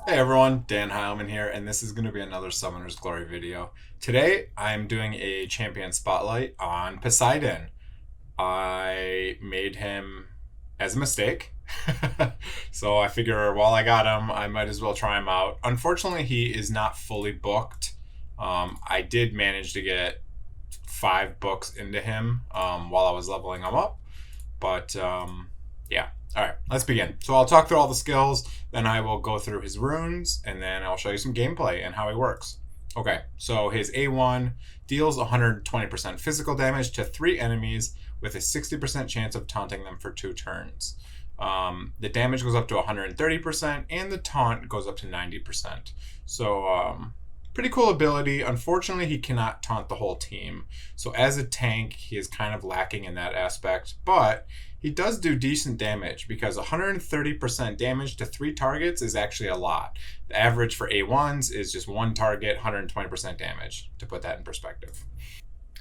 Hey everyone, danheilman here, and this is going to be another Summoner's Glory video. Today, I'm doing a champion spotlight on Poseidon. I made him as a mistake, so I figure while I got him, I might as well try him out. Unfortunately, he is not fully booked. I did manage to get 5 books into him while I was leveling him up, but yeah. All right, let's begin. So I'll talk through all the skills, then I will go through his runes, and then I'll show you some gameplay and how he works. Okay, so his A1 deals 120% physical damage to 3 enemies with a 60% chance of taunting them for 2 turns. The damage goes up to 130%, and the taunt goes up to 90%. So, pretty cool ability. Unfortunately, he cannot taunt the whole team. So as a tank, he is kind of lacking in that aspect, but he does do decent damage because 130% damage to 3 targets is actually a lot. The average for A1s is just 1 target, 120% damage, to put that in perspective.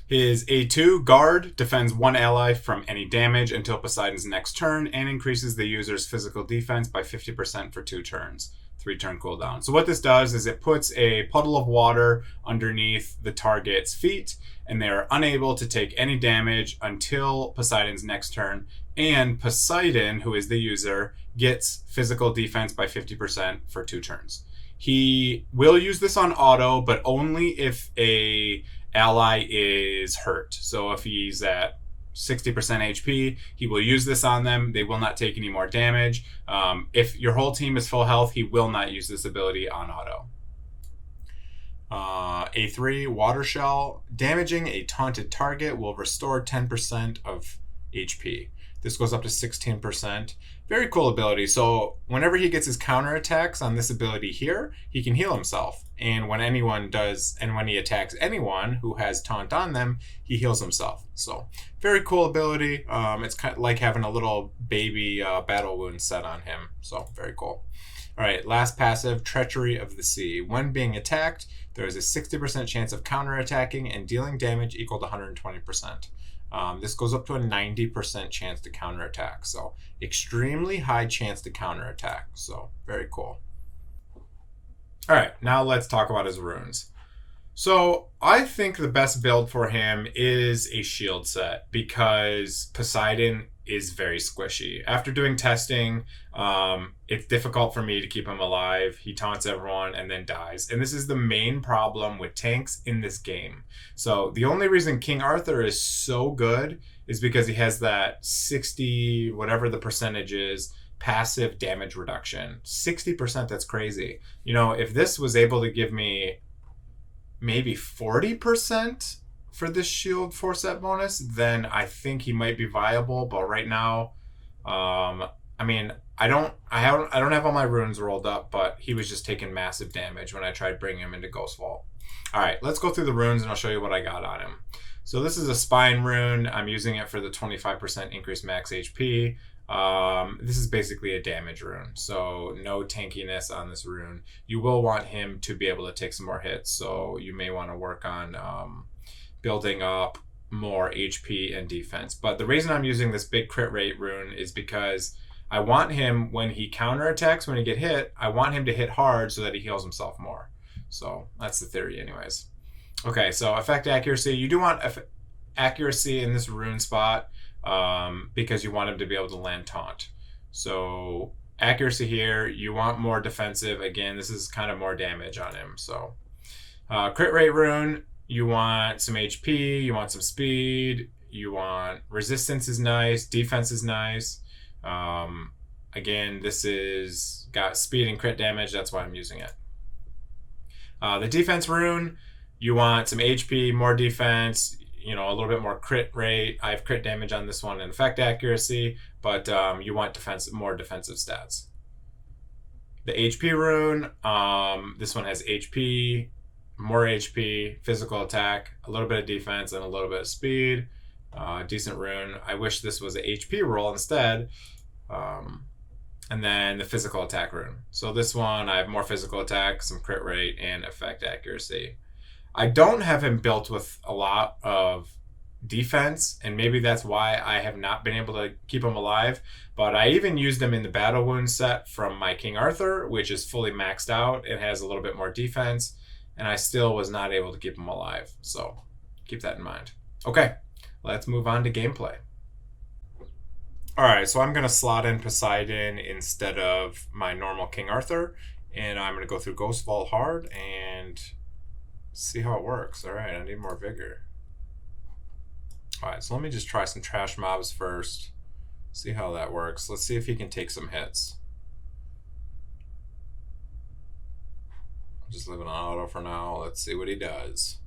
His A2, Guard, defends 1 ally from any damage until Poseidon's next turn and increases the user's physical defense by 50% for 2 turns. 3-turn cooldown. So what this does is it puts a puddle of water underneath the target's feet, and they're unable to take any damage until Poseidon's next turn. And Poseidon, who is the user, gets physical defense by 50% for 2 turns. He will use this on auto, but only if a ally is hurt. So if he's at 60% HP, he will use this on them. They will not take any more damage. If your whole team is full health, he will not use this ability on auto. A3, Water Shell. Damaging a taunted target will restore 10% of HP. This goes up to 16%. Very cool ability. So whenever he gets his counterattacks on this ability here, he can heal himself. And when he attacks anyone who has taunt on them, he heals himself. So very cool ability. It's kind of like having a little baby battle wound set on him. So very cool. All right, last passive, Treachery of the Sea. When being attacked, there is a 60% chance of counterattacking and dealing damage equal to 120%. This goes up to a 90% chance to counterattack. So extremely high chance to counterattack. So very cool. All right, now let's talk about his runes. So I think the best build for him is a shield set because Poseidon is very squishy. After doing testing, it's difficult for me to keep him alive. He taunts everyone and then dies. And this is the main problem with tanks in this game. So the only reason King Arthur is so good is because he has that 60, whatever the percentage is, passive damage reduction. 60%, that's crazy. You know, if this was able to give me maybe 40% for this shield 4-set bonus, then I think he might be viable. But right now, I mean, I don't have all my runes rolled up, but he was just taking massive damage when I tried bringing him into Ghost Vault. All right, let's go through the runes and I'll show you what I got on him. So this is a spine rune. I'm using it for the 25% increased max HP. This is basically a damage rune, so no tankiness on this rune. You will want him to be able to take some more hits, so you may want to work on building up more HP and defense. But the reason I'm using this big crit rate rune is because I want him, when he counterattacks, when he get hit, I want him to hit hard so that he heals himself more. So that's the theory anyways. Okay, so effect accuracy. You do want accuracy in this rune spot because you want him to be able to land taunt. So accuracy here, you want more defensive. Again, this is kind of more damage on him. So crit rate rune, you want some HP, you want some speed, you want resistance is nice, defense is nice. Again, this is got speed and crit damage, that's why I'm using it. The defense rune, you want some HP, more defense, you know, a little bit more crit rate. I have crit damage on this one and effect accuracy, but you want more defensive stats. The HP rune, this one has HP, more HP, physical attack, a little bit of defense, and a little bit of speed. Decent rune. I wish this was an HP roll instead. And then the physical attack rune. So this one, I have more physical attack, some crit rate, and effect accuracy. I don't have him built with a lot of defense, and maybe that's why I have not been able to keep him alive. But I even used him in the battle wound set from my King Arthur, which is fully maxed out. It has a little bit more defense, and I still was not able to keep him alive. So keep that in mind. Okay, let's move on to gameplay. All right, so I'm going to slot in Poseidon instead of my normal King Arthur, and I'm going to go through Ghost Vault hard and see how it works. All right, I need more vigor. All right, so let me just try some trash mobs first. See how that works. Let's see if he can take some hits. I'm just living on auto for now. Let's see what he does.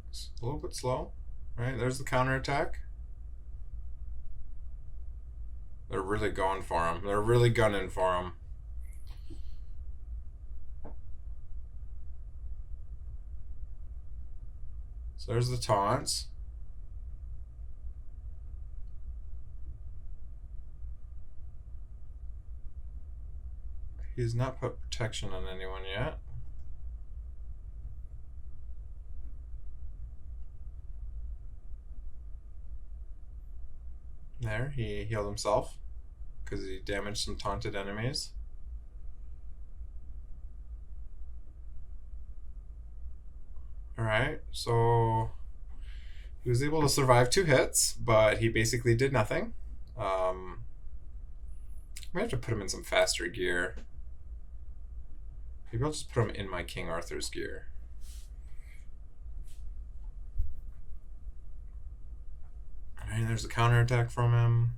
It's a little bit slow. All right, there's the counterattack. They're really going for him. They're really gunning for him. So there's the taunts. He's not put protection on anyone yet. There, he healed himself because he damaged some taunted enemies. Alright, so he was able to survive 2 hits, but he basically did nothing. I'm gonna have to put him in some faster gear. Maybe I'll just put him in my King Arthur's gear. Alright, there's a counterattack from him.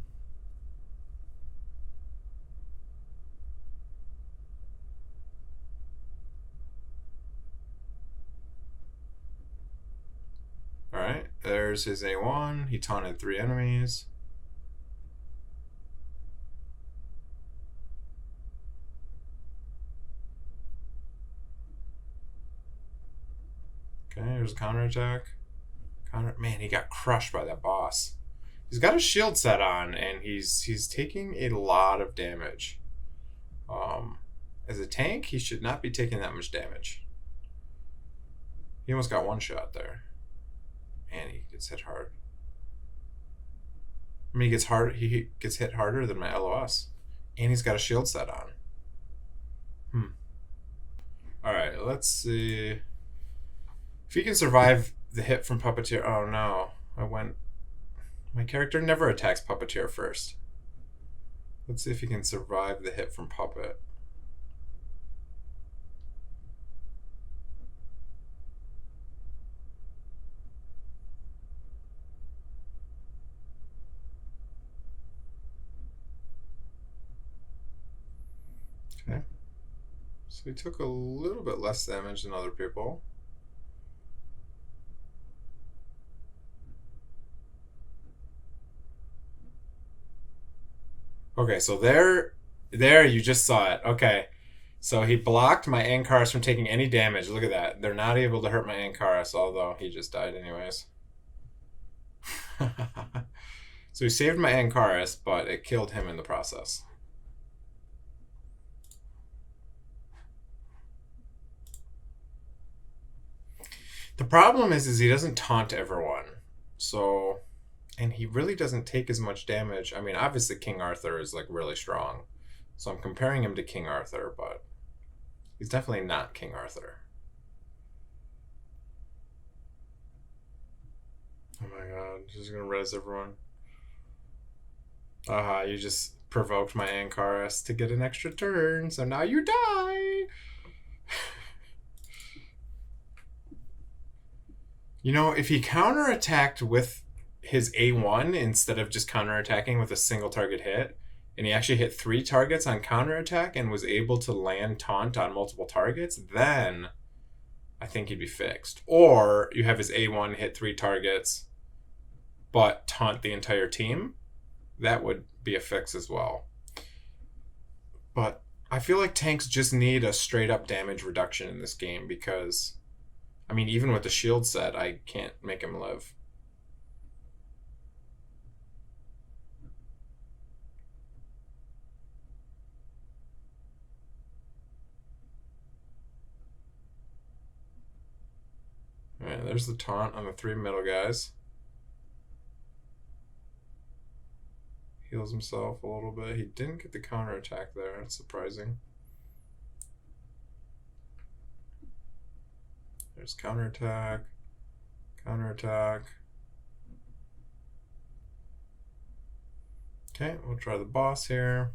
Alright, there's his A1. He taunted 3 enemies. Okay, there's a counterattack. Man, he got crushed by that boss. He's got a shield set on, and he's taking a lot of damage. As a tank, he should not be taking that much damage. He almost got one shot there. Man, he gets hit hard. I mean, he gets hit harder than my LOS. And he's got a shield set on. Alright, let's see. If he can survive the hit from Puppeteer... Oh no, my character never attacks Puppeteer first. Let's see if he can survive the hit from Puppet. Okay. So he took a little bit less damage than other people. Okay, so there you just saw it. Okay, so he blocked my Ankaras from taking any damage. Look at that. They're not able to hurt my Ankaras, although he just died anyways. So he saved my Ankaras, but it killed him in the process. The problem is he doesn't taunt everyone. So... And he really doesn't take as much damage. I mean, obviously King Arthur is like really strong. So I'm comparing him to King Arthur, but he's definitely not King Arthur. Oh my god, she's gonna res everyone. Aha, you just provoked my Ankaras to get an extra turn, so now you die! You know, if he counterattacked with his A1 instead of just counterattacking with a single target hit, and he actually hit 3 targets on counterattack and was able to land taunt on multiple targets, then I think he'd be fixed. Or you have his A1 hit 3 targets but taunt the entire team. That would be a fix as well. But I feel like tanks just need a straight up damage reduction in this game because, I mean, even with the shield set, I can't make him live. Alright, there's the taunt on the 3 middle guys. Heals himself a little bit. He didn't get the counterattack there. That's surprising. There's counterattack. Counterattack. Okay, we'll try the boss here.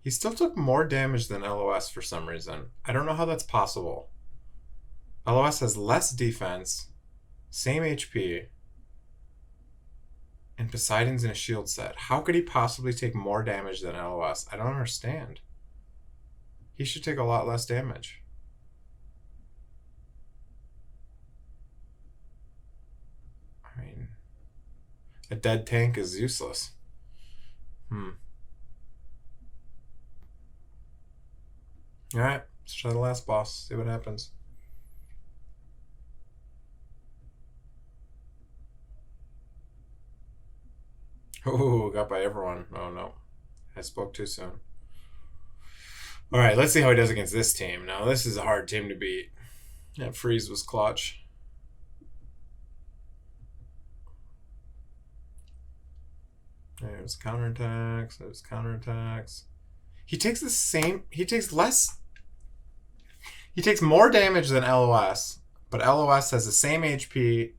He still took more damage than LOS for some reason. I don't know how that's possible. LOS has less defense, same HP, and Poseidon's in a shield set. How could he possibly take more damage than LOS? I don't understand. He should take a lot less damage. I mean, a dead tank is useless. Alright, let's try the last boss, see what happens. Oh, got by everyone. Oh no, I spoke too soon. Alright, let's see how he does against this team. Now, this is a hard team to beat. That freeze was clutch. There's counterattacks, there's counterattacks. He takes the same, he takes more damage than LOS, but LOS has the same HP.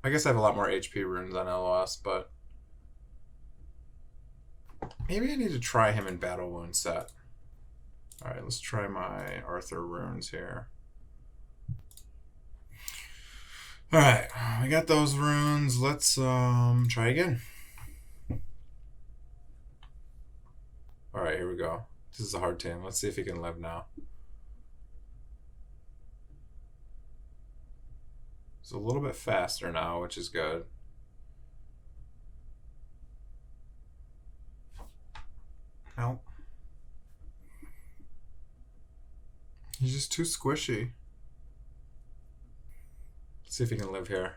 I guess I have a lot more HP runes on LOS, but maybe I need to try him in Battle Wound set. Alright, let's try my Arthur runes here. Alright, we got those runes. Let's try again. Alright, here we go. This is a hard team. Let's see if he can live now. It's a little bit faster now, which is good. Nope. He's just too squishy. Let's see if he can live here.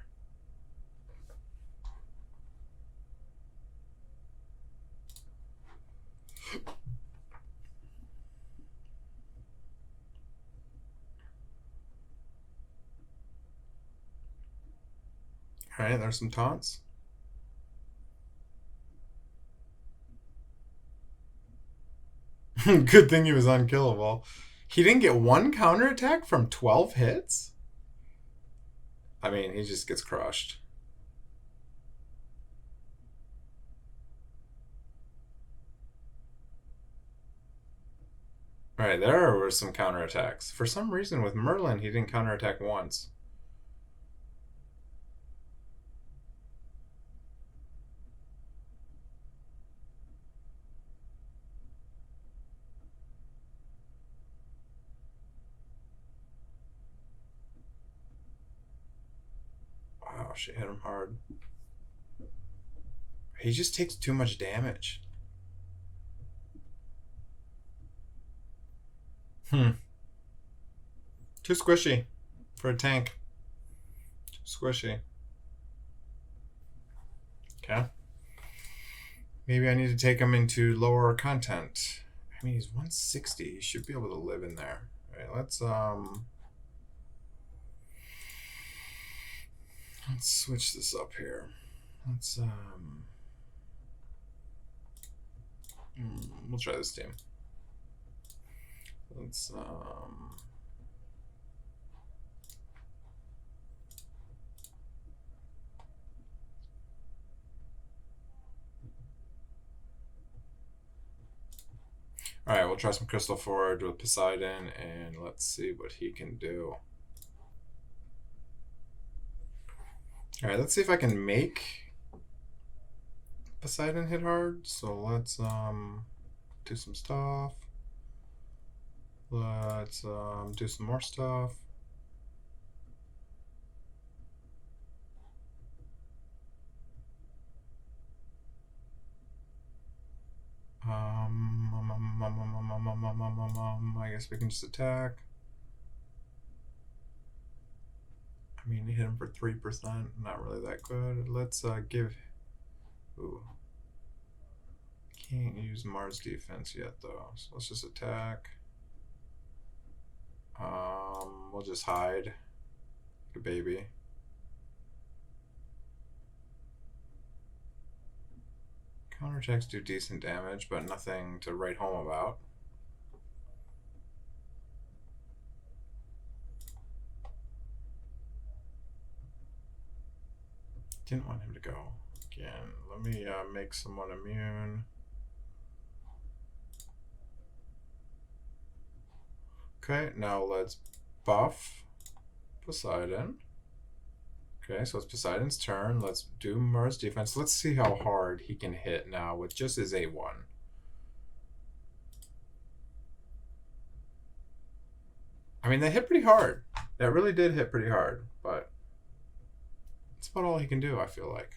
Alright, there's some taunts. Good thing he was unkillable. He didn't get one counterattack from 12 hits? I mean, he just gets crushed. Alright, there were some counterattacks. For some reason, with Merlin, he didn't counterattack once. Wow, she hit him hard. He just takes too much damage. Too squishy for a tank. Too squishy. Okay. Maybe I need to take him into lower content. I mean, he's 160. He should be able to live in there. All right, let's switch this up here. Let's we'll try this team. Let's Alright, we'll try some Crystal Forge with Poseidon and let's see what he can do. Alright, let's see if I can make Poseidon hit hard. So let's do some stuff. Let's do some more stuff. I guess we can just attack. I mean, hit him for 3%. Not really that good. Let's give... Ooh. Can't use Mars defense yet, though. So let's just attack. We'll just hide. The baby. Counterattacks do decent damage, but nothing to write home about. Didn't want him to go. Again, let me make someone immune. Okay, now let's buff Poseidon. Okay, so it's Poseidon's turn. Let's do Mars defense. Let's see how hard he can hit now with just his A1. I mean, they hit pretty hard. That really did hit pretty hard, but that's about all he can do, I feel like.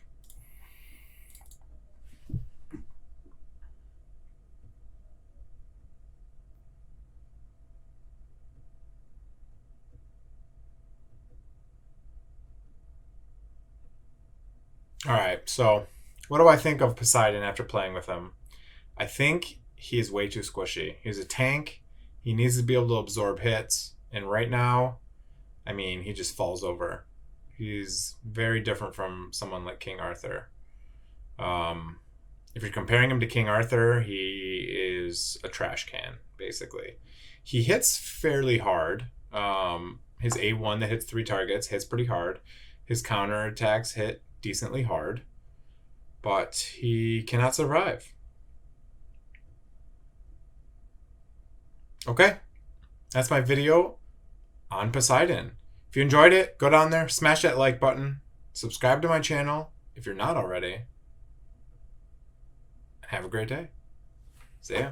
All right, so what do I think of Poseidon after playing with him? I think he is way too squishy. He's a tank. He needs to be able to absorb hits. And right now, I mean, he just falls over. He's very different from someone like King Arthur. If you're comparing him to King Arthur, he is a trash can, basically. He hits fairly hard. His A1 that hits 3 targets hits pretty hard. His counterattacks hit decently hard, but he cannot survive. Okay, that's my video on Poseidon. If you enjoyed it, go down there, smash that like button, subscribe to my channel if you're not already. Have a great day. See ya.